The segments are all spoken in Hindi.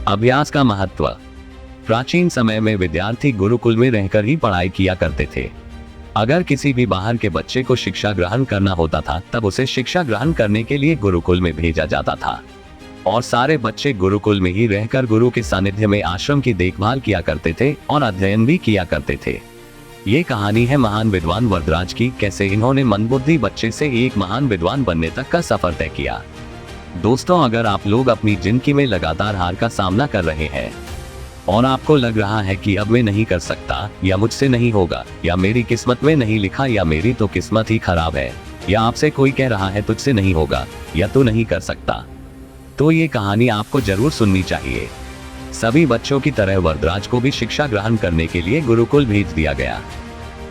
अभ्यास का महत्व। प्राचीन समय में विद्यार्थी गुरुकुल में रहकर ही पढ़ाई किया करते थे। अगर किसी भी बाहर के बच्चे को शिक्षा ग्रहण करना होता था तब उसे शिक्षा ग्रहण करने के लिए गुरुकुल में भेजा जाता था और सारे बच्चे गुरुकुल में ही रहकर गुरु के सानिध्य में आश्रम की देखभाल किया करते थे और अध्ययन भी किया करते थे। ये कहानी है महान विद्वान वरदराज की, कैसे इन्होंने मंदबुद्धि बच्चे से एक महान विद्वान बनने तक का सफर तय किया। दोस्तों, अगर आप लोग अपनी जिंदगी में लगातार हार का सामना कर रहे हैं और आपको लग रहा है कि अब मैं नहीं कर सकता, या मुझसे नहीं होगा, या मेरी किस्मत में नहीं लिखा, या मेरी तो किस्मत ही खराब है, या आपसे कोई कह रहा है तुझसे नहीं होगा या तू नहीं कर सकता, तो ये कहानी आपको जरूर सुननी चाहिए। सभी बच्चों की तरह वरदराज को भी शिक्षा ग्रहण करने के लिए गुरुकुल भेज दिया गया।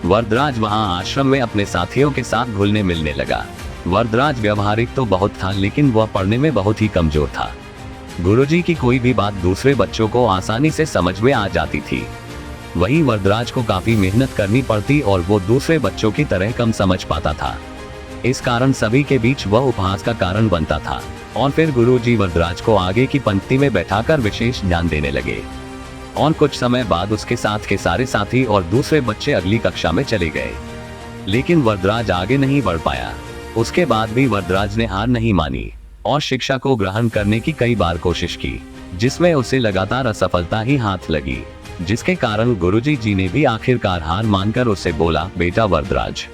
वरदराज वहां आश्रम में अपने साथियों के साथ घुलने मिलने लगा। वरदराज व्यवहारिक तो बहुत था, लेकिन वह पढ़ने में बहुत ही कमजोर था। गुरुजी की कोई भी बात दूसरे बच्चों को आसानी से समझ में आ जाती थी। वहीं वरदराज को काफी मेहनत करनी पड़ती और वो दूसरे बच्चों की तरह कम समझ पाता था। इस कारण सभी के बीच वह उपहास का कारण बनता था और फिर गुरुजी वरदराज को आगे की पंक्ति में बैठाकर विशेष ध्यान देने लगे और कुछ समय बाद उसके साथ के सारे साथी और दूसरे बच्चे अगली कक्षा में चले गए, लेकिन वरदराज आगे नहीं बढ़ पाया। उसके बाद भी वरदराज ने हार नहीं मानी और शिक्षा को ग्रहण करने की कई बार कोशिश की, जिसमें उसे लगातार असफलता ही हाथ लगी, जिसके कारण गुरुजी जी ने भी आखिरकार हार मानकर उसे बोला, बेटा वरदराज,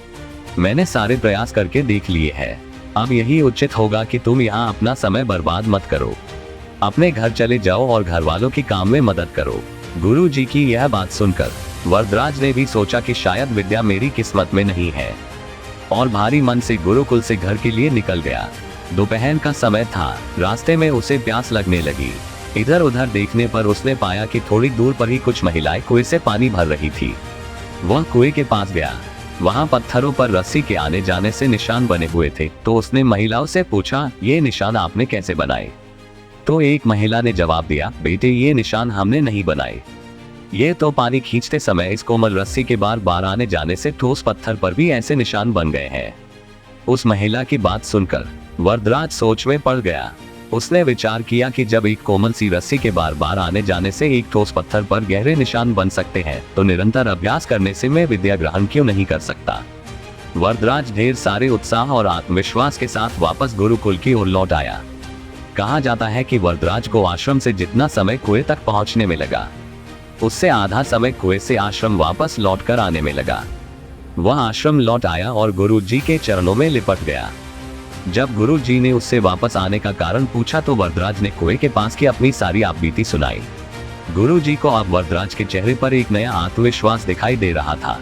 मैंने सारे प्रयास करके देख लिए हैं, अब यही उचित होगा कि तुम यहाँ अपना समय बर्बाद मत करो, अपने घर चले जाओ और घर वालों की काम में मदद करो। गुरु जी की यह बात सुनकर वरदराज ने भी सोचा कि शायद विद्या मेरी किस्मत में नहीं है और भारी मन से गुरुकुल से घर के लिए निकल गया। दोपहर का समय था, रास्ते में उसे प्यास लगने लगी। इधर उधर देखने पर उसने पाया कि थोड़ी दूर पर ही कुछ महिलाएं कुएं से पानी भर रही थी। वह कुएं के पास गया। वहां पत्थरों पर रस्सी के आने जाने से निशान बने हुए थे, तो उसने महिलाओं से पूछा, ये निशान आपने कैसे बनाए? तो एक महिला ने जवाब दिया, बेटे ये निशान हमने नहीं बनाए, ये तो पानी खींचते समय इस कोमल रस्सी के बार बार आने जाने से ठोस पत्थर पर भी ऐसे निशान बन गए हैं। उस महिला की बात सुनकर वरदराज सोच में पड़ गया। उसने विचार किया कि जब एक कोमल सी रस्सी के बार बार आने जाने से एक ठोस पत्थर पर गहरे निशान बन सकते हैं, तो निरंतर अभ्यास करने से मैं विद्या ग्रहण क्यों नहीं कर सकता। वरदराज ढेर सारे उत्साह और आत्मविश्वास के साथ वापस गुरुकुल की ओर लौट आया। कहा जाता है कि वरदराज को आश्रम से जितना समय कुएं तक पहुंचने में लगा, उससे आधा समय कुएं से आश्रम वापस लौट कर आने में लगा। वह आश्रम लौट आया और गुरु जी के चरणों में लिपट गया। जब गुरु जी ने उससे वापस आने का कारण पूछा तो वरदराज ने कुएं के पास की अपनी सारी आपबीती सुनाई। गुरु जी को अब वरदराज के चेहरे पर एक नया आत्मविश्वास दिखाई दे रहा था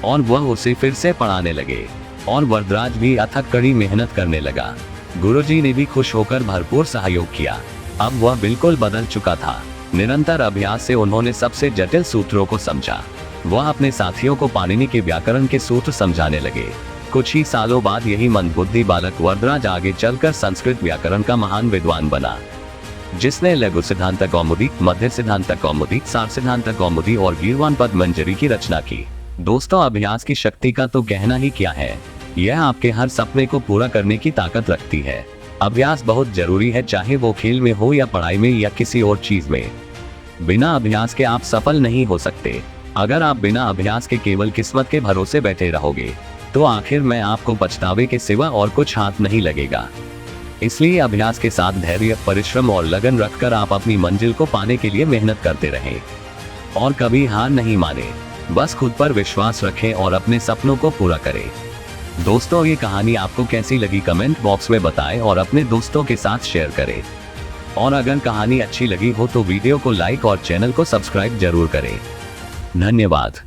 और वह उसे फिर से पढ़ाने लगे और वरदराज भी अथक कड़ी मेहनत करने लगा। गुरु जी ने भी खुश होकर भरपूर सहयोग किया। अब वह बिल्कुल बदल चुका था। निरंतर अभ्यास से उन्होंने सबसे जटिल सूत्रों को समझा। वह अपने साथियों को पाणिनि के व्याकरण के सूत्र समझाने लगे। कुछ ही सालों बाद यही मंदबुद्धि बालक वरदराज आगे चलकर संस्कृत व्याकरण का महान विद्वान बना, जिसने लघु सिद्धांत कौमुदी, मध्य सिद्धांत कौमुदी, सार सिद्धांत कौमुदी और गीर्वाण पद मंजरी की रचना की। दोस्तों, अभ्यास की शक्ति का तो कहना ही क्या है। यह आपके हर सपने को पूरा करने की ताकत रखती है। अभ्यास बहुत जरूरी है, चाहे वो खेल में हो या पढ़ाई में या किसी और चीज में। बिना अभ्यास के आप सफल नहीं हो सकते। अगर आप बिना अभ्यास के केवल किस्मत के भरोसे बैठे रहोगे तो आखिर में आपको पछतावे के सिवा और कुछ हाथ नहीं लगेगा। इसलिए अभ्यास के साथ धैर्य, परिश्रम और लगन रखकर आप अपनी मंजिल को पाने के लिए मेहनत करते रहें और कभी हार नहीं माने। बस खुद पर विश्वास रखें और अपने सपनों को पूरा करें। दोस्तों, ये कहानी आपको कैसी लगी कमेंट बॉक्स में बताएं और अपने दोस्तों के साथ शेयर करें। और अगर कहानी अच्छी लगी हो तो वीडियो को लाइक और चैनल को सब्सक्राइब जरूर करें। धन्यवाद।